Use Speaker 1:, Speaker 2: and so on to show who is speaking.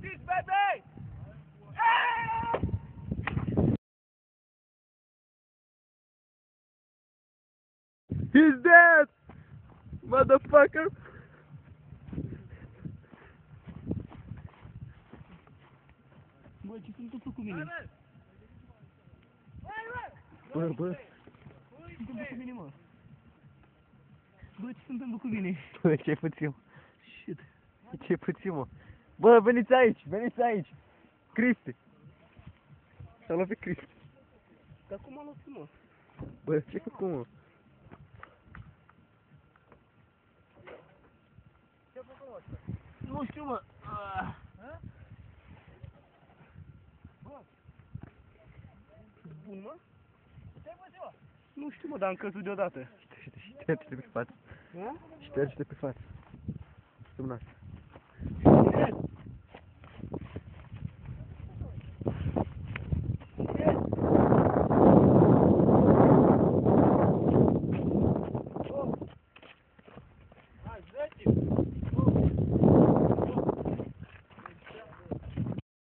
Speaker 1: Cheese, baby!
Speaker 2: He's dead! Motherfucker!
Speaker 3: Bă, ce se întâmplă cu mine?
Speaker 2: Bă, bă,
Speaker 3: Ce se întâmplă cu mine, mă? Bă, ce se întâmplă cu mine?
Speaker 2: bă, ce-ai puțin, mă?
Speaker 3: Shit.
Speaker 2: Ce-ai puțin, mă? Bă, veniți aici! Cristi! S-a lovit Cristi.
Speaker 3: Dar cum a luat, mă?
Speaker 2: Bă, ce făcut, mă?
Speaker 3: Nu știu, mă. Bun, mă? Nu știu, mă, dar am căzut deodată.
Speaker 2: Șterge-te pe față.
Speaker 3: Ha?
Speaker 2: Șterge-te pe față. Sub nas.